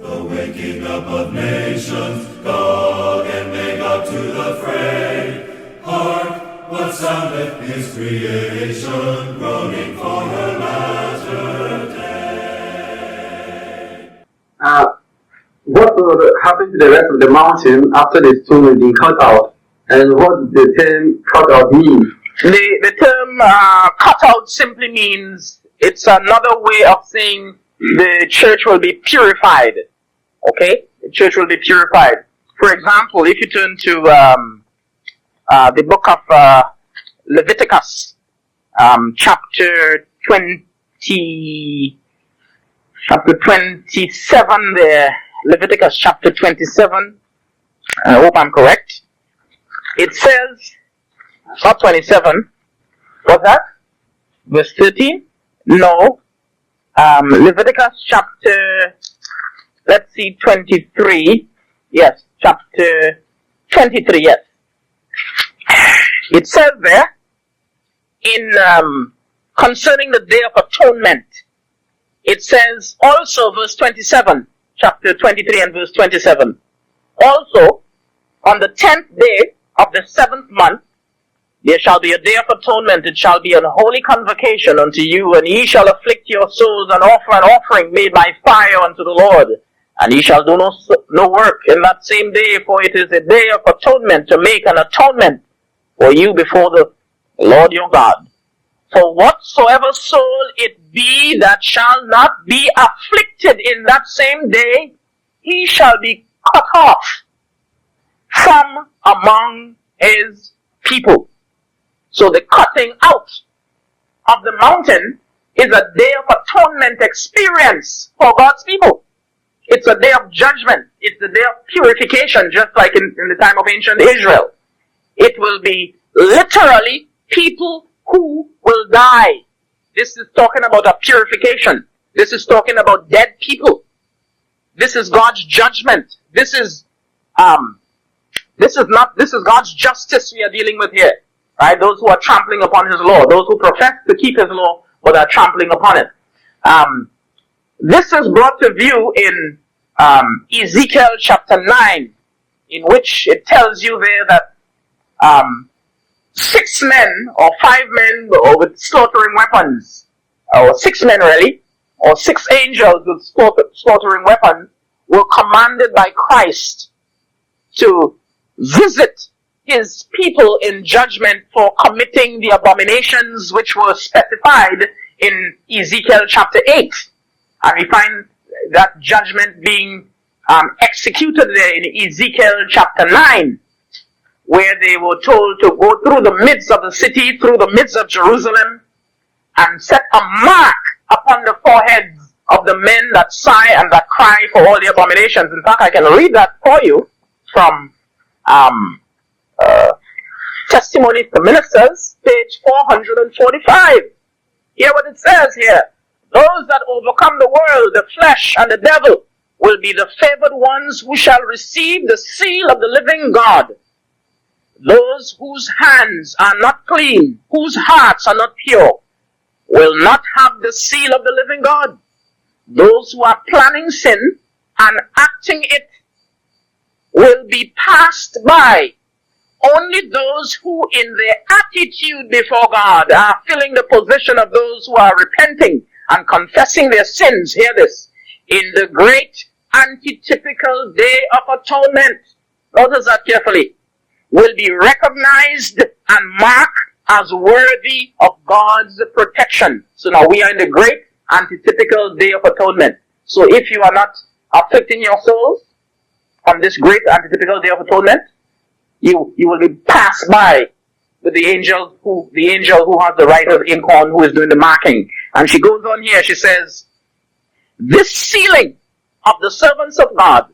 The waking up of nations, Gog and Magog to the fray. Hark, what soundeth his creation, groaning for her latter day. What will happen to the rest of the mountain after the stone has been cut out? And what does the term cut out mean? The term cut out simply means it's another way of saying the church will be purified. Okay? The church will be purified. For example, if you turn to the book of Leviticus, chapter 27 there, Leviticus chapter 27, I hope I'm correct. It says, not 27, what's that? Verse 13? No. Leviticus chapter, let's see, 23. Yes, chapter 23, yes. It says there, in concerning the Day of Atonement, it says also, verse 27, chapter 23 and verse 27, also, on the 10th day of the 7th month, there shall be a day of atonement. It shall be an holy convocation unto you, and ye shall afflict your souls and offer an offering made by fire unto the Lord. And ye shall do no work in that same day, for it is a day of atonement, to make an atonement for you before the Lord your God. For whatsoever soul it be that shall not be afflicted in that same day, he shall be cut off from among his people. So the cutting out of the mountain is a day of atonement experience for God's people. It's a day of judgment. It's a day of purification, just like in the time of ancient Israel. It will be literally people who will die. This is talking about a purification. This is talking about dead people. This is God's judgment. This is God's justice we are dealing with here. Right? Those who are trampling upon his law, those who profess to keep his law, but are trampling upon it. This is brought to view in Ezekiel chapter 9, in which it tells you there that 6 men or 5 men with slaughtering weapons, or 6 men really, or 6 angels with slaughtering weapons, were commanded by Christ to visit his people in judgment for committing the abominations which were specified in Ezekiel chapter 8. And we find that judgment being executed there in Ezekiel chapter 9, where they were told to go through the midst of the city, through the midst of Jerusalem, and set a mark upon the foreheads of the men that sigh and that cry for all the abominations. In fact, I can read that for you from Testimonies to Ministers, page 445. Hear what it says here. Those that overcome the world, the flesh, and the devil will be the favored ones who shall receive the seal of the living God. Those whose hands are not clean, whose hearts are not pure, will not have the seal of the living God. Those who are planning sin and acting it will be passed by. Only those who in their attitude before God are filling the position of those who are repenting and confessing their sins, hear this, in the great antitypical day of atonement, notice that carefully, will be recognized and marked as worthy of God's protection. So now we are in the great antitypical day of atonement. So if you are not afflicting your souls on this great antitypical day of atonement, you will be passed by with the angel who has the right of inkhorn, who is doing the marking. And she goes on here, she says, this sealing of the servants of God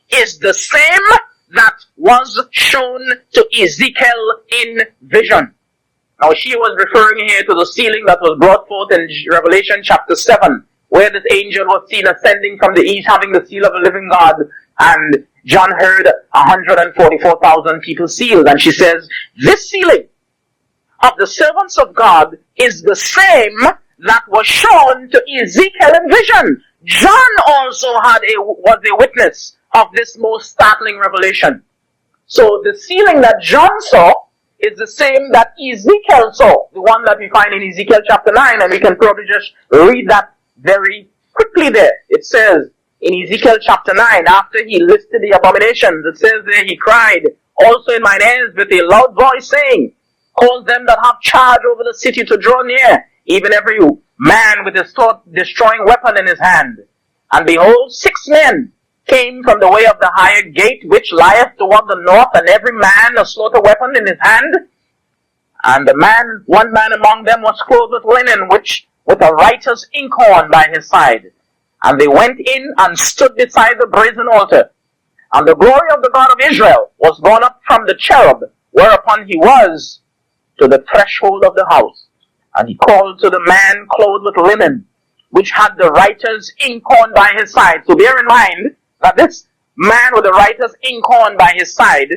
is the same that was shown to Ezekiel in vision. Now she was referring here to the sealing that was brought forth in Revelation chapter 7, where this angel was seen ascending from the east, having the seal of the living God, and John heard 144,000 people sealed. And she says, this sealing of the servants of God is the same that was shown to Ezekiel in vision. John also was a witness of this most startling revelation. So the sealing that John saw is the same that Ezekiel saw, the one that we find in Ezekiel chapter 9, and we can probably just read that very quickly there. It says in Ezekiel chapter 9, after he listed the abominations, it says there, he cried also in mine ears with a loud voice, saying, cause them that have charge over the city to draw near, even every man with a sword destroying weapon in his hand. And behold, 6 men came from the way of the higher gate, which lieth toward the north, and every man a slaughter weapon in his hand. And one man among them was clothed with linen, which with a writer's inkhorn by his side. And they went in and stood beside the brazen altar. And the glory of the God of Israel was gone up from the cherub, whereupon he was, to the threshold of the house. And he called to the man clothed with linen, which had the writer's inkhorn by his side. So bear in mind that this man with the writer's inkhorn by his side,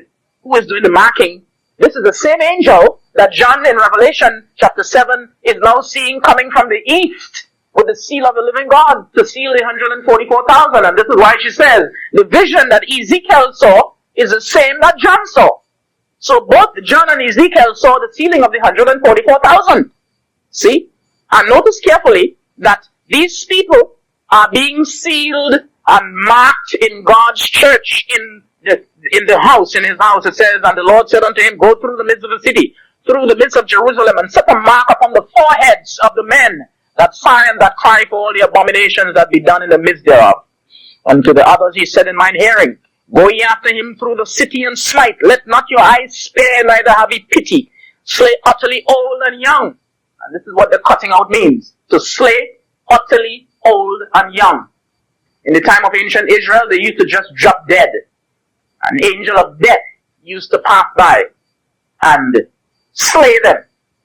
who is doing the marking, this is the same angel that John in Revelation chapter 7 is now seeing coming from the east with the seal of the living God to seal the 144,000. And this is why she says the vision that Ezekiel saw is the same that John saw. So both John and Ezekiel saw the sealing of the 144,000. See? And notice carefully that these people are being sealed and marked in God's church in the house, in his house. It says, and the Lord said unto him, go through the midst of the city, through the midst of Jerusalem, and set a mark upon the foreheads of the men that sigh and that cry for all the abominations that be done in the midst thereof. And to the others he said in mine hearing, go ye after him through the city and smite. Let not your eyes spare, neither have ye pity. Slay utterly old and young. And this is what the cutting out means. To slay utterly old and young. In the time of ancient Israel, they used to just drop dead. An angel of death used to pass by and slay them.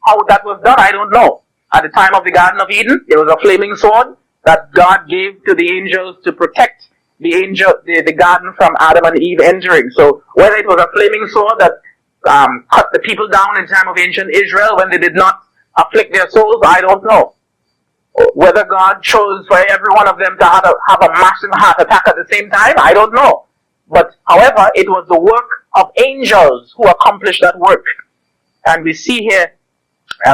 How that was done, I don't know. At the time of the Garden of Eden, there was a flaming sword that God gave to the angels to protect the garden from Adam and Eve entering. So whether it was a flaming sword that cut the people down in the time of ancient Israel when they did not afflict their souls, I don't know. Whether God chose for every one of them to have a massive heart attack at the same time, I don't know. But however, it was the work of angels who accomplished that work. And we see here,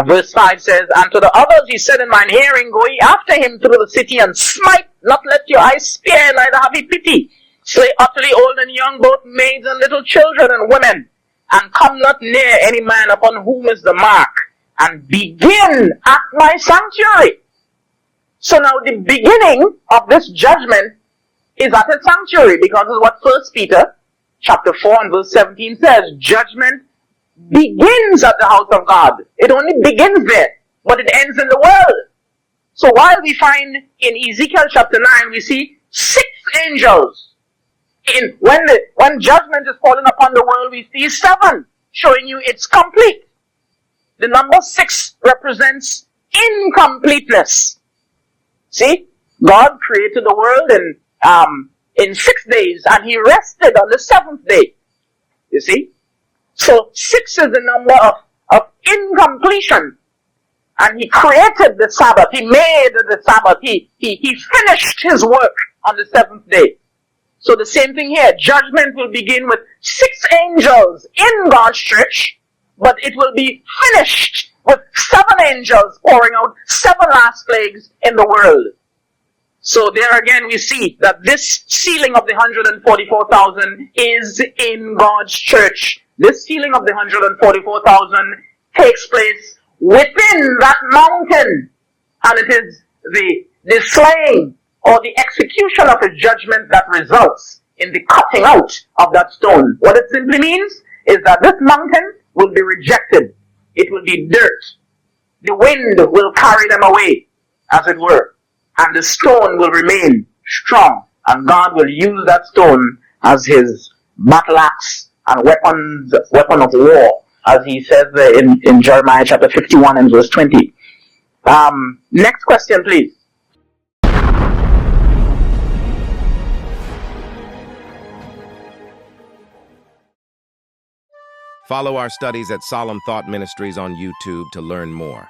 verse 5 says, and to the others he said in mine hearing, go ye after him through the city and smite, not let your eyes spare, neither have ye pity. Slay utterly old and young, both maids and little children and women, and come not near any man upon whom is the mark, and begin at my sanctuary. So now the beginning of this judgment is at a sanctuary, because this is what 1 Peter chapter 4 and verse 17 says. Judgment begins at the house of God. It only begins there, but it ends in the world. So while we find in Ezekiel chapter 9, we see 6 angels. When judgment is falling upon the world, we see 7, showing you it's complete. The number 6 represents incompleteness. See, God created the world in 6 days, and he rested on the 7th day. You see? So 6 is the number of incompletion. And he created the Sabbath. He made the Sabbath. He finished his work on the 7th day. So the same thing here. Judgment will begin with 6 angels in God's church, but it will be finished with 7 angels pouring out 7 last plagues in the world. So there again we see that this sealing of the 144,000 is in God's church. This sealing of the 144,000 takes place within that mountain, and it is the slaying or the execution of a judgment that results in the cutting out of that stone. What it simply means is that this mountain will be rejected. It will be dirt. The wind will carry them away, as it were, and the stone will remain strong, and God will use that stone as his battle axe and weapon of war, as he says in Jeremiah chapter 51 and verse 20. Next question, please. Follow our studies at Solemn Thought Ministries on YouTube to learn more.